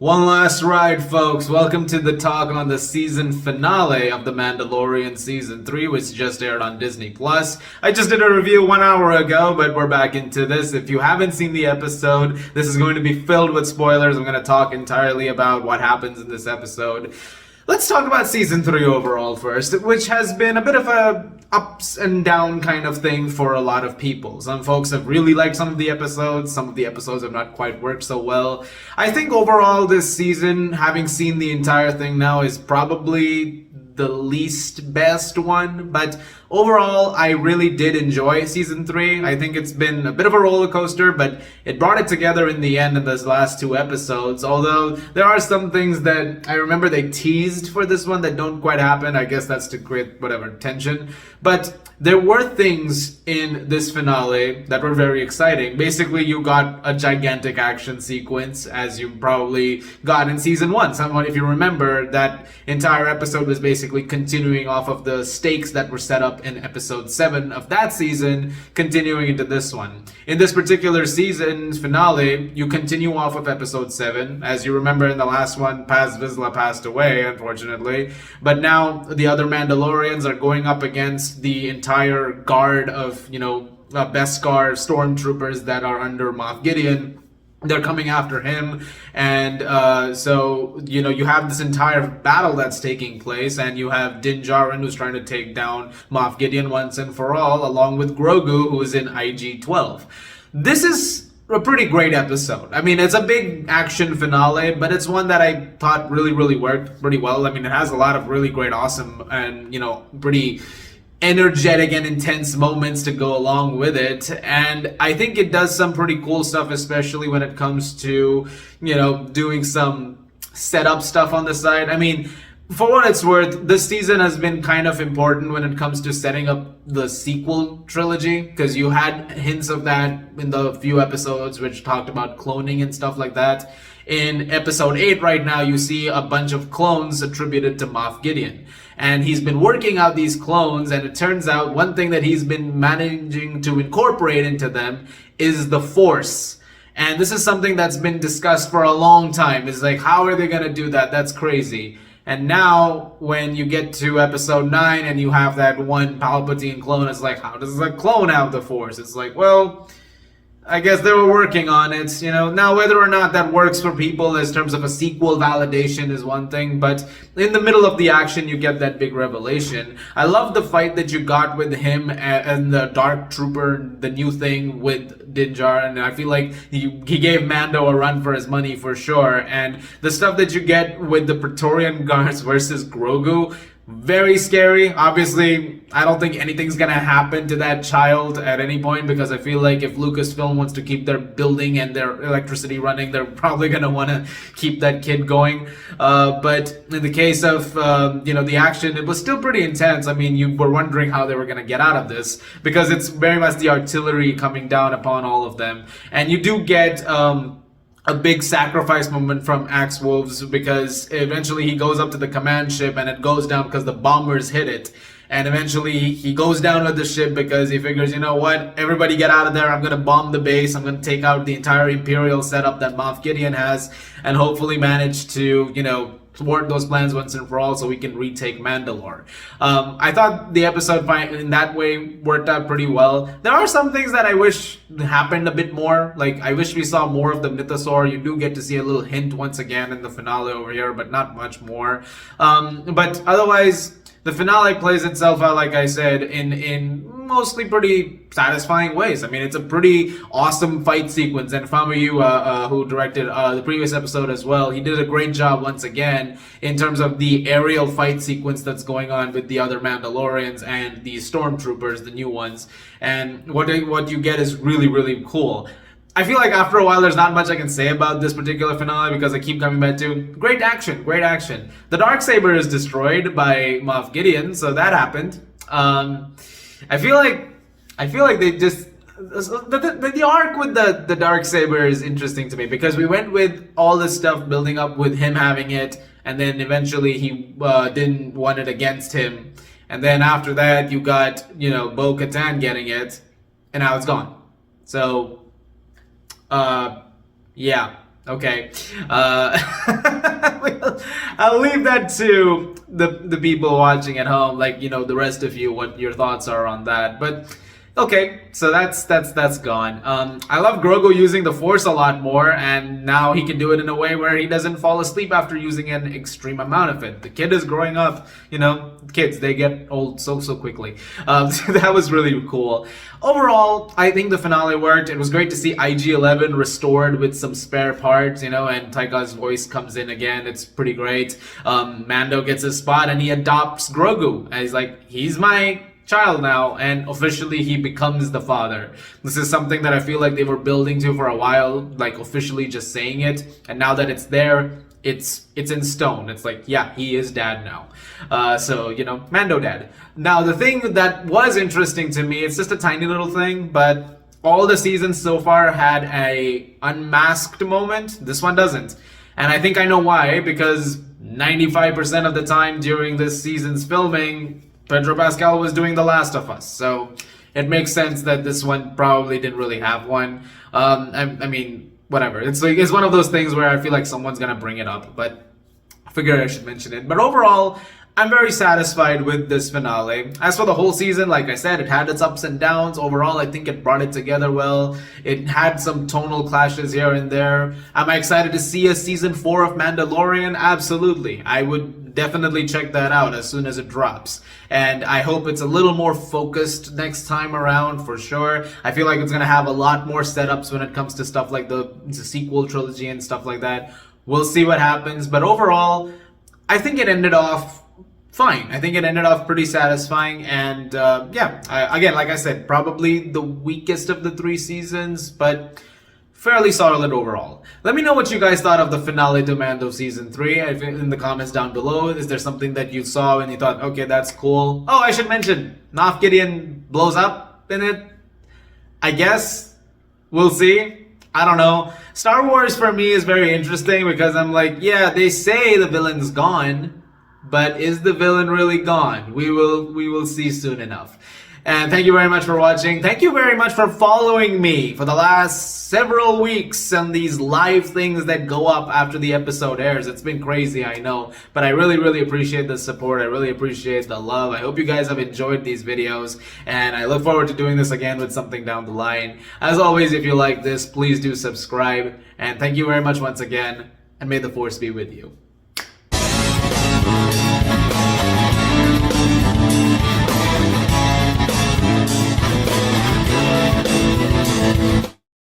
One last ride, folks. Welcome to the talk on the season finale of The Mandalorian Season 3, which just aired on Disney+. I just did a review 1 hour ago, but we're back into this. If you haven't seen the episode, this is going to be filled with spoilers. I'm going to talk entirely about what happens in this episode. Let's talk about Season 3 overall first, which has been a bit of a ups and down kind of thing for a lot of people. Some folks have really liked some of the episodes. Some of the episodes have not quite worked so well. I think overall this season, having seen the entire thing now, is probably the least best one, but overall I really did enjoy season 3. I think it's been a bit of a roller coaster, but it brought it together in the end in those last 2 episodes, although there are some things that I remember they teased for this one that don't quite happen. I guess that's to create whatever tension, but there were things in this finale that were very exciting. Basically, you got a gigantic action sequence, as you probably got in season 1. Someone, if you remember, that entire episode was basically continuing off of the stakes that were set up in episode 7 of that season, continuing into this one. In this particular season's finale, you continue off of episode 7. As you remember, in the last one, Paz Vizsla passed away, unfortunately. But now the other Mandalorians are going up against the entire guard of, Beskar stormtroopers that are under Moff Gideon. They're coming after him, and so you have this entire battle that's taking place, and you have Din Djarin who's trying to take down Moff Gideon once and for all, along with Grogu, who is in IG-12. This is a pretty great episode. I mean, it's a big action finale, but it's one that I thought really worked pretty well. I mean, it has a lot of really great, awesome, and pretty energetic and intense moments to go along with it, and I think it does some pretty cool stuff, especially when it comes to doing some setup stuff on the side. I mean, for what it's worth, this season has been kind of important when it comes to setting up the sequel trilogy, because you had hints of that in the few episodes which talked about cloning and stuff like that. In episode 8 right now, you see a bunch of clones attributed to Moff Gideon. And he's been working out these clones, and it turns out one thing that he's been managing to incorporate into them is the Force. And this is something that's been discussed for a long time. It's like, how are they going to do that? That's crazy. And now, when you get to episode 9 and you have that one Palpatine clone, it's like, how does a clone have the Force? It's like, well, I guess they were working on it, Now, whether or not that works for people in terms of a sequel validation is one thing, but in the middle of the action, you get that big revelation. I love the fight that you got with him and the Dark Trooper, the new thing with Din Djarin. I feel like he gave Mando a run for his money for sure. And the stuff that you get with the Praetorian Guards versus Grogu, very scary. Obviously, I don't think anything's gonna happen to that child at any point, because I feel like if Lucasfilm wants to keep their building and their electricity running, they're probably gonna want to keep that kid going. But in the case of the action, it was still pretty intense. I mean, you were wondering how they were gonna get out of this, because it's very much the artillery coming down upon all of them, and you do get a big sacrifice moment from Axe Wolves, because eventually he goes up to the command ship and it goes down because the bombers hit it. And eventually he goes down with the ship because he figures, you know what, everybody get out of there. I'm going to bomb the base. I'm going to take out the entire Imperial setup that Moff Gideon has, and hopefully manage to, thwart those plans once and for all so we can retake Mandalore. I thought the episode in that way worked out pretty well. There are some things that I wish happened a bit more. Like, I wish we saw more of the Mythosaur. You do get to see a little hint once again in the finale over here, but not much more. But otherwise, the finale plays itself out, like I said, in mostly pretty satisfying ways. I mean, it's a pretty awesome fight sequence, and Famuyiwa, who directed the previous episode as well, he did a great job once again in terms of the aerial fight sequence that's going on with the other Mandalorians and the stormtroopers, the new ones. And what you get is really cool. I feel like after a while, there's not much I can say about this particular finale, because I keep coming back to great action. The Darksaber is destroyed by Moff Gideon, so that happened. I feel like they just the arc with the Darksaber is interesting to me, because we went with all this stuff building up with him having it, and then eventually he didn't want it against him, and then after that you got Bo-Katan getting it, and now it's gone. So yeah, Okay. I'll leave that to the people watching at home, like, the rest of you, what your thoughts are on that. But okay, so that's gone. I love Grogu using the Force a lot more, and now he can do it in a way where he doesn't fall asleep after using an extreme amount of it. The kid is growing up. Kids, they get old so quickly. So that was really cool. Overall, I think the finale worked. It was great to see IG-11 restored with some spare parts, and Taika's voice comes in again. It's pretty great. Mando gets his spot and he adopts Grogu. And he's like, he's my child now, and officially he becomes the father. This is something that I feel like they were building to for a while, like officially just saying it, and now that it's there, it's in stone. It's like, yeah, he is dad now. So Mando dad. Now the thing that was interesting to me, it's just a tiny little thing, but all the seasons so far had a unmasked moment. This one doesn't, and I think I know why, because 95% of the time during this season's filming, Pedro Pascal was doing The Last of Us, so it makes sense that this one probably didn't really have one. I mean, whatever. It's one of those things where I feel like someone's gonna bring it up, but I figured I should mention it. But overall, I'm very satisfied with this finale. As for the whole season, like I said, it had its ups and downs. Overall, I think it brought it together well. It had some tonal clashes here and there. Am I excited to see a season 4 of Mandalorian? Absolutely. I would definitely check that out as soon as it drops. And I hope it's a little more focused next time around, for sure. I feel like it's going to have a lot more setups when it comes to stuff like the sequel trilogy and stuff like that. We'll see what happens. But overall, I think it ended off fine. I think it ended off pretty satisfying, and again, like I said, probably the weakest of the 3 seasons, but fairly solid overall. Let me know what you guys thought of the finale to Mando Season 3 in the comments down below. Is there something that you saw and you thought, okay, that's cool? Oh, I should mention, Moff Gideon blows up in it. I guess. We'll see. I don't know. Star Wars for me is very interesting because I'm like, yeah, they say the villain's gone, but is the villain really gone? We will see soon enough. And thank you very much for watching. Thank you very much for following me for the last several weeks on these live things that go up after the episode airs. It's been crazy, I know. But I really appreciate the support. I really appreciate the love. I hope you guys have enjoyed these videos. And I look forward to doing this again with something down the line. As always, if you like this, please do subscribe. And thank you very much once again. And may the Force be with you.